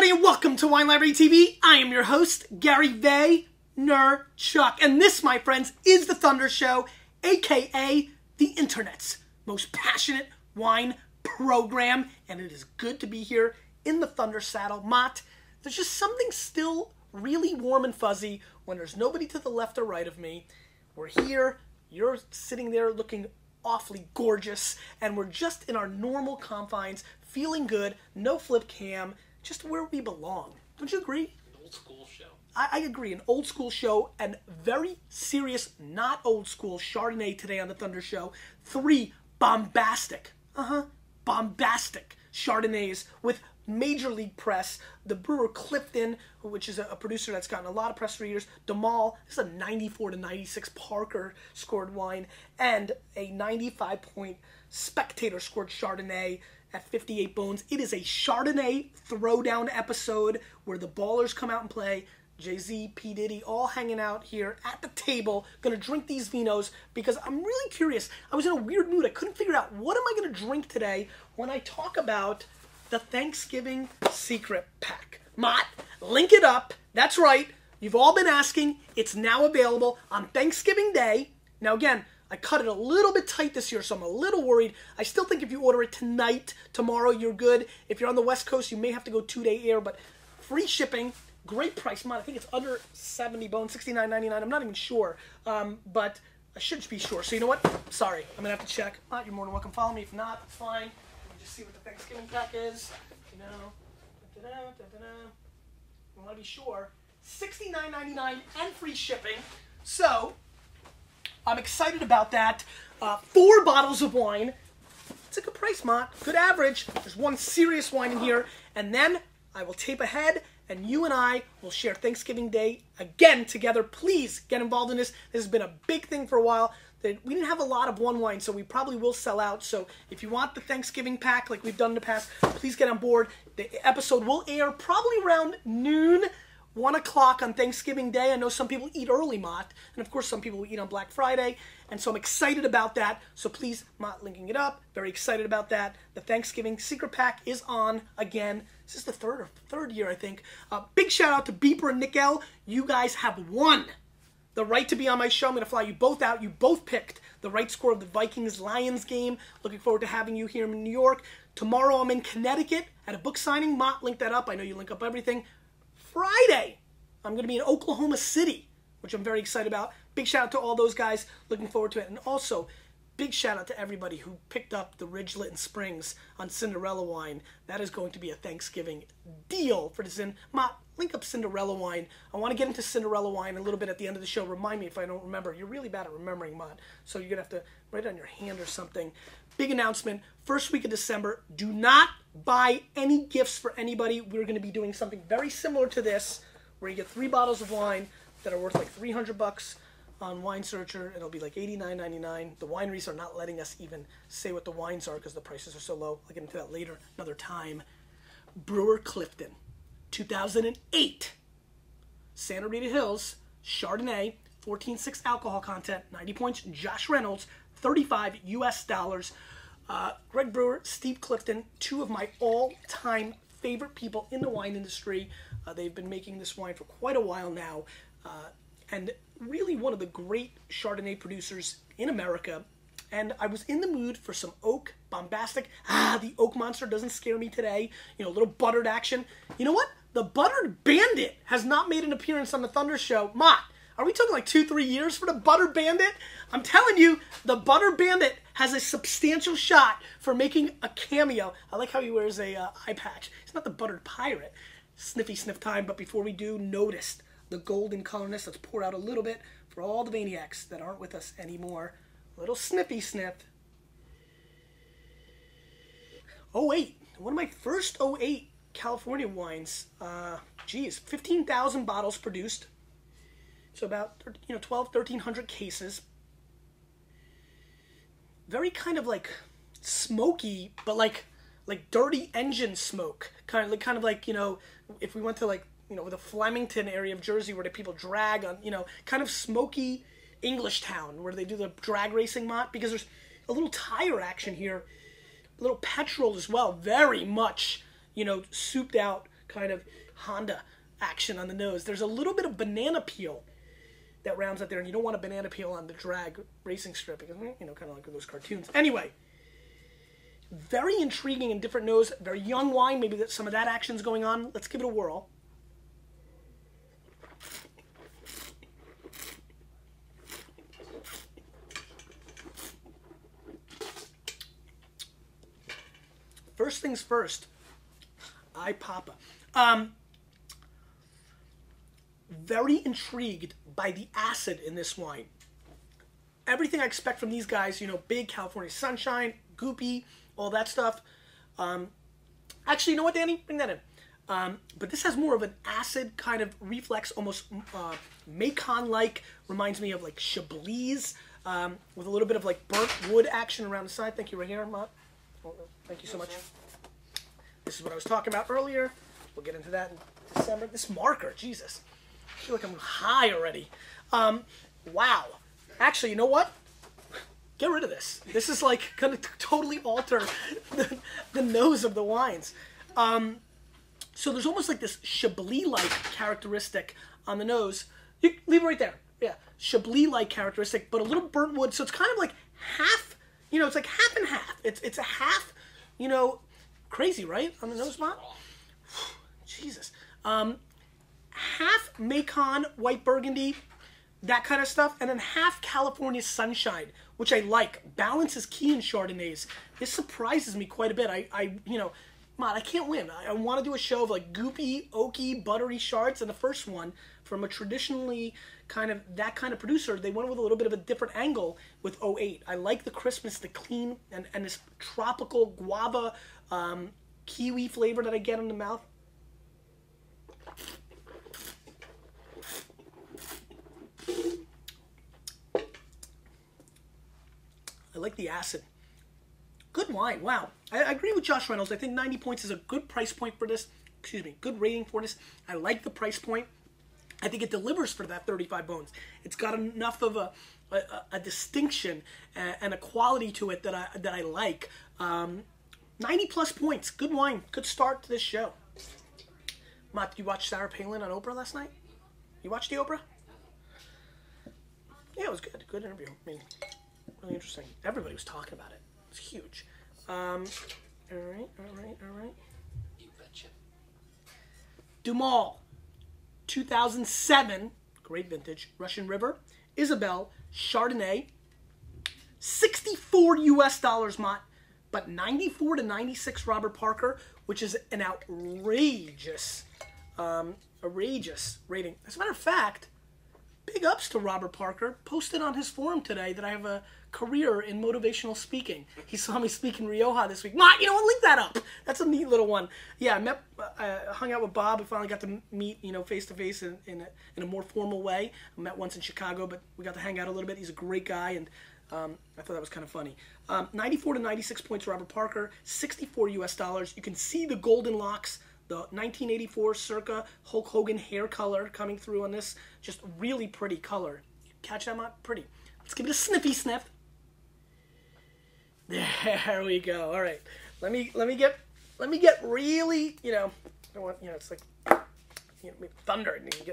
everybody, and welcome to Wine Library TV. I am your host, Gary Vaynerchuk, and this, my friends, is the Thunder Show, aka the internet's most passionate wine program, and it is good to be here in the Thunder saddle. Mott, there's just something still really warm and fuzzy when there's nobody to the left or right of me. We're here, you're sitting there looking awfully gorgeous, and we're just in our normal confines, feeling good, no flip cam, just where we belong. Don't you agree? An old school show. I agree, an old school show, and very serious, not old school Chardonnay today on the Thunder Show. 3 bombastic Chardonnays with major league press. The Brewer Clifton, which is a producer that's gotten a lot of press for years. Damal, this is a 94 to 96 Parker scored wine, and a 95-point Spectator scored Chardonnay at 58 bones. It is a Chardonnay Throwdown episode where the ballers come out and play. Jay-Z, P. Diddy, all hanging out here at the table, gonna drink these vinos because I'm really curious. I was in a weird mood. I couldn't figure out what am I gonna drink today when I talk about the Thanksgiving Secret Pack. Mott, link it up. That's right. You've all been asking. It's now available on Thanksgiving Day. Now again, I cut it a little bit tight this year, so I'm a little worried. I still think if you order it tonight, tomorrow, you're good. If you're on the West Coast, you may have to go 2-day air, but free shipping, great price. Mott, I think it's under 70 bones, $69.99. I'm not even sure, but I should be sure. So you know what? Sorry, I'm going to have to check. Mott, you're more than welcome. Follow me. If not, it's fine. Let me just see what the Thanksgiving pack is. You know, I want to be sure. $69.99 and free shipping. So I'm excited about that. 4 bottles of wine. It's a good price, Mott. Good average. There's one serious wine in here. And then I will tape ahead, and you and I will share Thanksgiving Day again together. Please get involved in this. This has been a big thing for a while. We didn't have a lot of one wine, so we probably will sell out. So if you want the Thanksgiving pack like we've done in the past, please get on board. The episode will air probably around noon, 1 o'clock on Thanksgiving Day. I know some people eat early, Mott, and of course some people eat on Black Friday, and so I'm excited about that. So please, Mott, linking it up. Very excited about that. The Thanksgiving Secret Pack is on again. This is the third year, I think. Big shout out to Beeper and Nick L. You guys have won the right to be on my show. I'm going to fly you both out. You both picked the right score of the Vikings-Lions game. Looking forward to having you here in New York. Tomorrow I'm in Connecticut at a book signing. Mott, link that up. I know you link up everything. Friday, I'm going to be in Oklahoma City, which I'm very excited about. Big shout out to all those guys. Looking forward to it. And also, big shout out to everybody who picked up the Ridge Lytton Springs on Cinderella wine. That is going to be a Thanksgiving deal for this. Mott, link up Cinderella wine. I want to get into Cinderella wine a little bit at the end of the show. Remind me if I don't remember. You're really bad at remembering, Mott. So you're going to have to write it on your hand or something. Big announcement. First week of December. Do not buy any gifts for anybody. We're going to be doing something very similar to this, where you get 3 bottles of wine that are worth like $300 on Wine Searcher. It'll be like $89.99. The wineries are not letting us even say what the wines are because the prices are so low. I'll get into that later, another time. Brewer Clifton, 2008. Santa Rita Hills, Chardonnay, 14.6 alcohol content, 90 points. Josh Reynolds, $35 US. Greg Brewer, Steve Clifton, 2 of my all-time favorite people in the wine industry. They've been making this wine for quite a while now. And really one of the great Chardonnay producers in America. And I was in the mood for some oak, bombastic. The oak monster doesn't scare me today. You know, a little buttered action. You know what? The Buttered Bandit has not made an appearance on the Thunder Show. Mott, are we talking like 2-3 years for the Buttered Bandit? I'm telling you, the Buttered Bandit has a substantial shot for making a cameo. I like how he wears a eye patch. He's not the Buttered Pirate. Sniffy sniff time, but before we do, notice the golden colorness. Let's pour out a little bit for all the maniacs that aren't with us anymore. A little sniffy sniff. 08. One of my first 08 California wines. Geez, 15,000 bottles produced. So about 1,300 cases. Very kind of like smoky, but like dirty engine smoke. Kind of like, you know, if we went to like, you know, the Flemington area of Jersey where the people drag on, you know, kind of smoky English town where they do the drag racing, Mott, because there's a little tire action here, a little petrol as well, very much, you know, souped out kind of Honda action on the nose. There's a little bit of banana peel that rounds out there, and you don't want a banana peel on the drag racing strip because, you know, kind of like those cartoons. Anyway, very intriguing and different nose, very young wine. Maybe that some of that action's going on. Let's give it a whirl. First things first, Papa. Very intrigued by the acid in this wine. Everything I expect from these guys, you know, big California sunshine, goopy, all that stuff. Actually, you know what, Danny? Bring that in. But this has more of an acid kind of reflex, almost Macon-like. Reminds me of like Chablis, with a little bit of like burnt wood action around the side. Thank you right here, Mott. Thank you so much. This is what I was talking about earlier. We'll get into that in December. This marker, Jesus. I feel like I'm high already. Wow. Actually, you know what? Get rid of this. This is like going to totally alter the nose of the wines. So there's almost like this Chablis-like characteristic on the nose. You leave it right there. Yeah, Chablis-like characteristic, but a little burnt wood. So it's kind of like half, you know, it's like half and half. It's a half, you know, crazy, right? On the nose, Mott? Jesus. Half Macon, white Burgundy, that kind of stuff, and then half California sunshine, which I like. Balance is key in Chardonnays. This surprises me quite a bit. You know, Mott, I can't win. I want to do a show of like goopy, oaky, buttery Chards, and the first one from a traditionally kind of that kind of producer, they went with a little bit of a different angle with 08. I like the crispness, the clean, and this tropical guava, kiwi flavor that I get in the mouth. I like the acid. Good wine. Wow. I agree with Josh Reynolds. I think 90 points is a good price point for this. Excuse me. Good rating for this. I like the price point. I think it delivers for that 35 bones. It's got enough of a distinction and a quality to it that I like. 90 plus points. Good wine. Good start to this show. Matt, you watched Sarah Palin on Oprah last night? You watched the Oprah? Yeah, it was good. Good interview. I mean, really interesting. Everybody was talking about it. It's huge. All right. You betcha. Dumal, 2007, great vintage, Russian River, Isabelle, Chardonnay, $64 US, Mott, but 94 to 96 Robert Parker, which is an outrageous rating. As a matter of fact, big ups to Robert Parker. Posted on his forum today that I have a career in motivational speaking. He saw me speak in Rioja this week. Mott, you know what? Link that up. That's a neat little one. Yeah, I hung out with Bob. We finally got to meet, you know, face to face in a more formal way. I met once in Chicago, but we got to hang out a little bit. He's a great guy, and I thought that was kind of funny. 94 to 96 points, Robert Parker. $64 US. You can see the golden locks. The 1984 circa Hulk Hogan hair color coming through on this. Just really pretty color. Catch that, Mott? Pretty. Let's give it a sniffy sniff. There we go. All right. Let me get really, you know, I don't want, you know, it's like, you know, thunder and I don't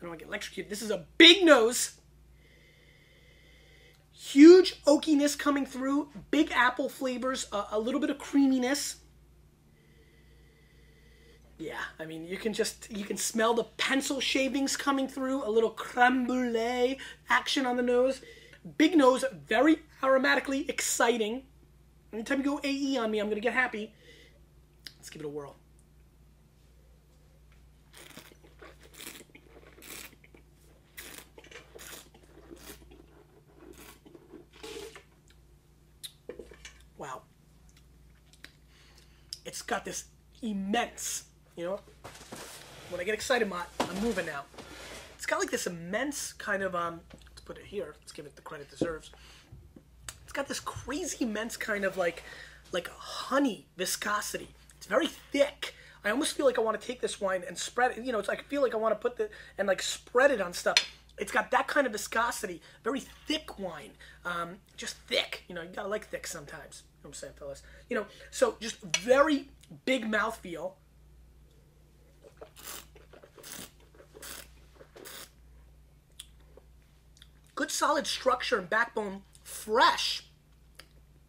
want to get electrocuted. This is a big nose. Huge oakiness coming through. Big apple flavors. A little bit of creaminess. Yeah, I mean, you can smell the pencil shavings coming through. A little creme brulee action on the nose. Big nose, very aromatically exciting. Anytime you go AE on me, I'm going to get happy. Let's give it a whirl. Wow. It's got this immense, you know, when I get excited, Mott, I'm moving now. It's got like this immense kind of, let's put it here, let's give it the credit it deserves. It's got this crazy immense kind of like honey viscosity. It's very thick. I almost feel like I want to take this wine and spread it, you know, it's like I feel like I want to put and like spread it on stuff. It's got that kind of viscosity, very thick wine, just thick, you know, you gotta like thick sometimes, you know what I'm saying, fellas? You know, so just very big mouthfeel. Good solid structure and backbone, fresh,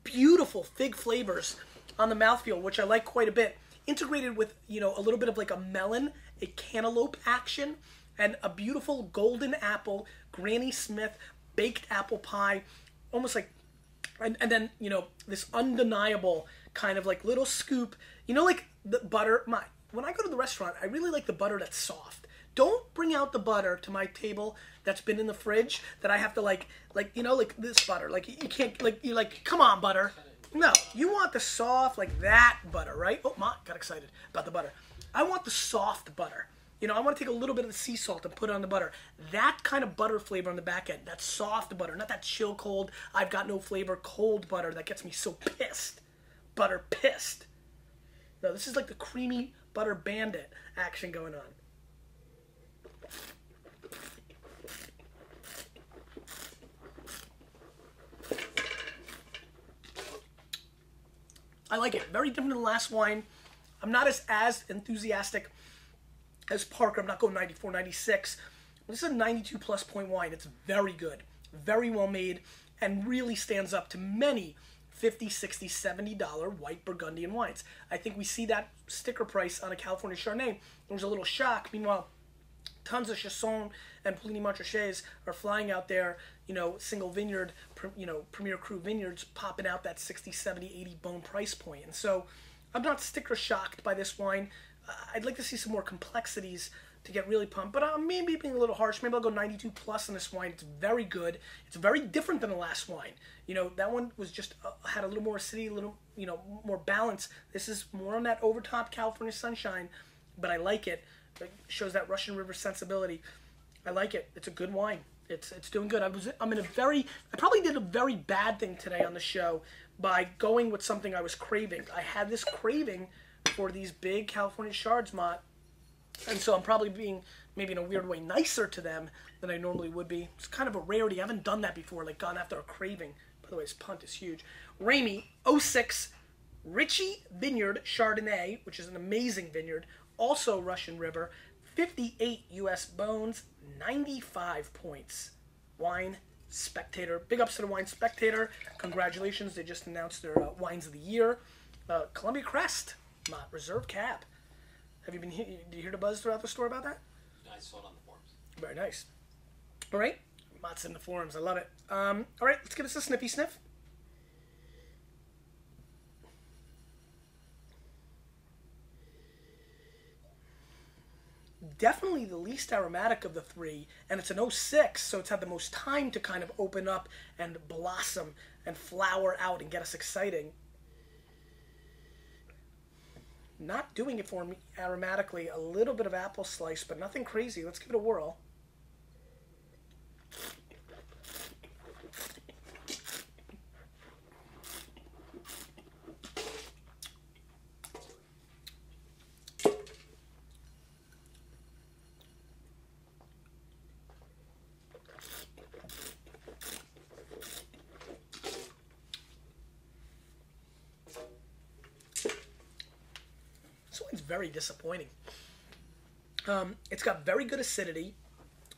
beautiful fig flavors on the mouthfeel, which I like quite a bit. Integrated with, you know, a little bit of like a melon, a cantaloupe action, and a beautiful golden apple, Granny Smith, baked apple pie, almost like, and then, you know, this undeniable kind of like little scoop, you know, like the butter. When I go to the restaurant, I really like the butter that's soft. Don't bring out the butter to my table that's been in the fridge that I have to like, you know, like this butter. Like, you can't, like, you're like, come on, butter. No, you want the soft, like that butter, right? Oh, Ma got excited about the butter. I want the soft butter. You know, I want to take a little bit of the sea salt and put it on the butter. That kind of butter flavor on the back end. That soft butter, not that chill cold, I've got no flavor, cold butter that gets me so pissed. Butter pissed. No, this is like the creamy butter bandit action going on. I like it. Very different than the last wine. I'm not as enthusiastic as Parker. I'm not going 94, 96. This is a 92 plus point wine. It's very good, very well made, and really stands up to many $50, $60, $70 white Burgundian wines. I think we see that sticker price on a California Chardonnay. There's a little shock. Meanwhile, tons of Chasson and Puligny Montrachet's are flying out there, you know, single vineyard, you know, Premier Cru vineyards popping out that 60, 70, 80 bone price point. And so I'm not sticker shocked by this wine. I'd like to see some more complexities to get really pumped, but I'm maybe being a little harsh. Maybe I'll go 92 plus on this wine. It's very good. It's very different than the last wine. You know, that one was just had a little more acidity, a little, you know, more balance. This is more on that overtop California sunshine, but I like it. It shows that Russian River sensibility. I like it. It's a good wine. It's doing good. I probably did a very bad thing today on the show by going with something I was craving. I had this craving for these big California Chards, Mott, and so I'm probably being, maybe in a weird way, nicer to them than I normally would be. It's kind of a rarity. I haven't done that before, like gone after a craving. By the way, his punt is huge. Ramey 06 Ritchie Vineyard Chardonnay, which is an amazing vineyard, also Russian River, 58 U.S. bones, 95 points. Wine Spectator. Big ups to the Wine Spectator. Congratulations. They just announced their Wines of the Year. Columbia Crest, Mott, Reserve Cab. Have you been did you hear the buzz throughout the store about that? I saw it on the forums. Very nice. All right. Mott's in the forums. I love it. All right. Let's give us a sniffy sniff. Definitely the least aromatic of the three, and it's an 06, so it's had the most time to kind of open up and blossom and flower out and get us exciting. Not doing it for me aromatically. A little bit of apple slice, but nothing crazy. Let's give it a whirl. It's very disappointing. It's got very good acidity,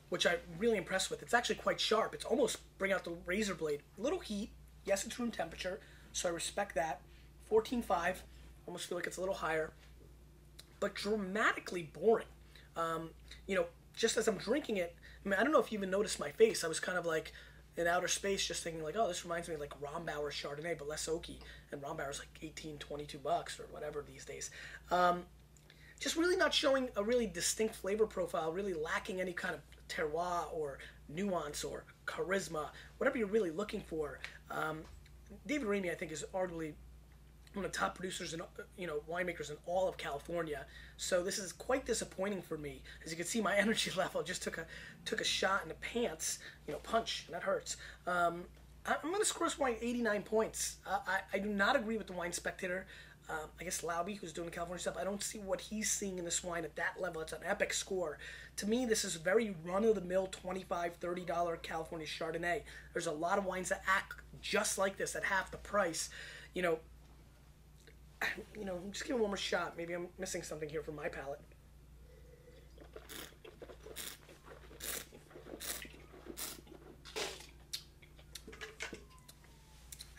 which I'm really impressed with. It's actually quite sharp. It's almost bring out the razor blade. A little heat. Yes, it's room temperature, so I respect that. 14.5. Almost feel like it's a little higher. But dramatically boring. You know, just as I'm drinking it, I mean, I don't know if you even noticed my face. I was kind of like in outer space just thinking like, oh, this reminds me of like Rombauer Chardonnay, but less oaky. And Rombauer's like 18, 22 bucks or whatever these days. Just really not showing a really distinct flavor profile, really lacking any kind of terroir or nuance or charisma, whatever you're really looking for. David Ramey, I think, is arguably one of the top producers and, you know, winemakers in all of California. So this is quite disappointing for me. As you can see, my energy level just took a shot in the pants, you know, punch, and that hurts. I'm going to score this wine 89 points. I do not agree with the Wine Spectator. I guess Lauby, who's doing the California stuff, I don't see what he's seeing in this wine at that level. It's an epic score. To me, this is very run-of-the-mill $25, $30 California Chardonnay. There's a lot of wines that act just like this at half the price. You know, just give it one more shot. Maybe I'm missing something here from my palate.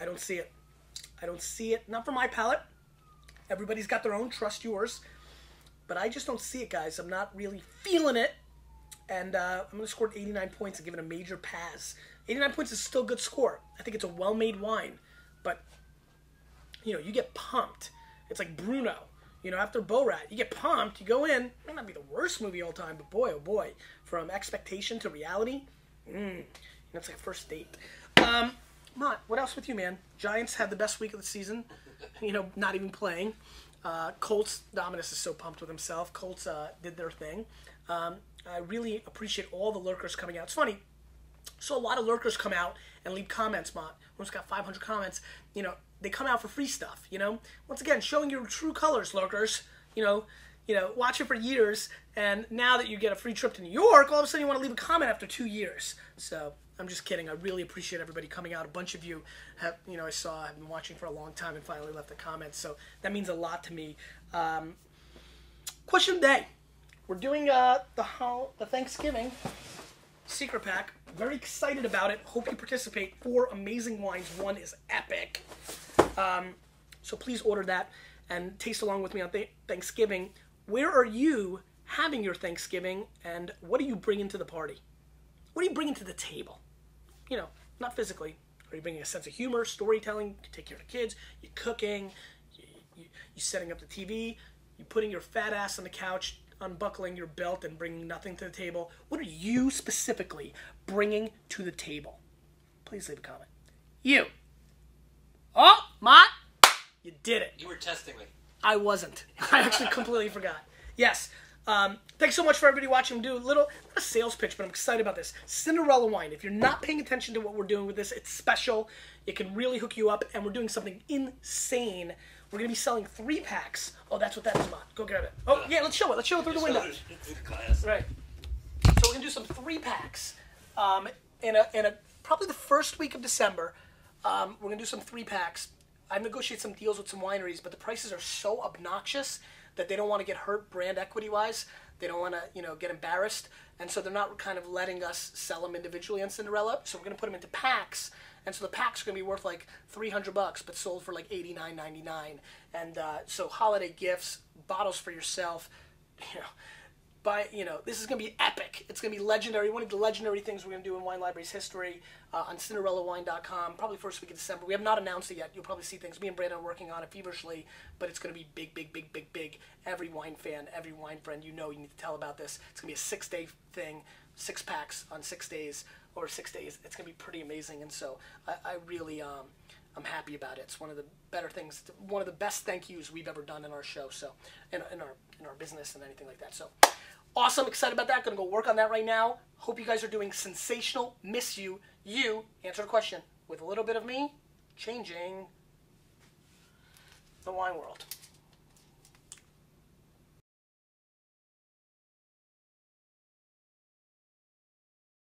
I don't see it. I don't see it. Not for my palate. Everybody's got their own. Trust yours. But I just don't see it, guys. I'm not really feeling it. And I'm going to score 89 points and give it a major pass. 89 points is still a good score. I think it's a well-made wine. But, you know, you get pumped. It's like Bruno. You know, after Borat, you get pumped. You go in. It might not be the worst movie of all time, but boy, oh boy. From expectation to reality, that's like a first date. Mott, what else with you, man? Giants had the best week of the season. You know, not even playing. Colts, Dominus is so pumped with himself. Colts did their thing. I really appreciate all the lurkers coming out. It's funny. So a lot of lurkers come out and leave comments, Mott. Almost got 500 comments. You know, they come out for free stuff, you know? Once again, showing your true colors, lurkers. You know, watch it for years, and now that you get a free trip to New York, all of a sudden you want to leave a comment after 2 years. So, I'm just kidding. I really appreciate everybody coming out. A bunch of you have, you know, I saw, have been watching for a long time and finally left a comment, so that means a lot to me. Question of the day. We're doing the Thanksgiving secret pack. Very excited about it. Hope you participate. 4 amazing wines. One is epic. So please order that and taste along with me on Thanksgiving. Where are you having your Thanksgiving, and what are you bringing to the party? What are you bringing to the table? You know, not physically. Are you bringing a sense of humor, storytelling? You take care of the kids. You're cooking. You setting up the TV. You putting your fat ass on the couch, unbuckling your belt and bringing nothing to the table. What are you specifically bringing to the table? Please leave a comment. You. Oh, Mott, you did it. You were testing me. I wasn't. I actually completely forgot. Yes. Thanks so much for everybody watching. I'm doing not a sales pitch, but I'm excited about this. Cinderella wine. If you're not paying attention to what we're doing with this, it's special. It can really hook you up, and we're doing something insane. We're going to be selling 3 packs. Oh, that's what that is, Mott. Go grab it. Oh, yeah, let's show it. Let's show it through the window. Right. So we're going to do some 3 packs in a probably the first week of December. We're going to do some 3 packs. I've negotiated some deals with some wineries, but the prices are so obnoxious that they don't want to get hurt brand equity-wise. They don't want to, you know, get embarrassed. And so they're not kind of letting us sell them individually on Cinderella. So we're going to put them into packs. And so the packs are going to be worth like $300, but sold for like $89.99. And so holiday gifts, bottles for yourself, this is going to be epic. It's going to be legendary. One of the legendary things we're going to do in Wine Library's history on CinderellaWine.com, probably first week of December. We have not announced it yet. You'll probably see things. Me and Brandon are working on it feverishly, but it's going to be big, big, big, big, big. Every wine fan, every wine friend you need to tell about this. It's going to be a 6-day thing, 6 packs on 6 days, or 6 days. It's going to be pretty amazing, and so I really... I'm happy about it. It's one of the better things, one of the best thank yous we've ever done in our show, so in our business and anything like that. So awesome, excited about that. Gonna go work on that right now. Hope you guys are doing sensational. Miss you. You answer the question with a little bit of me changing the wine world.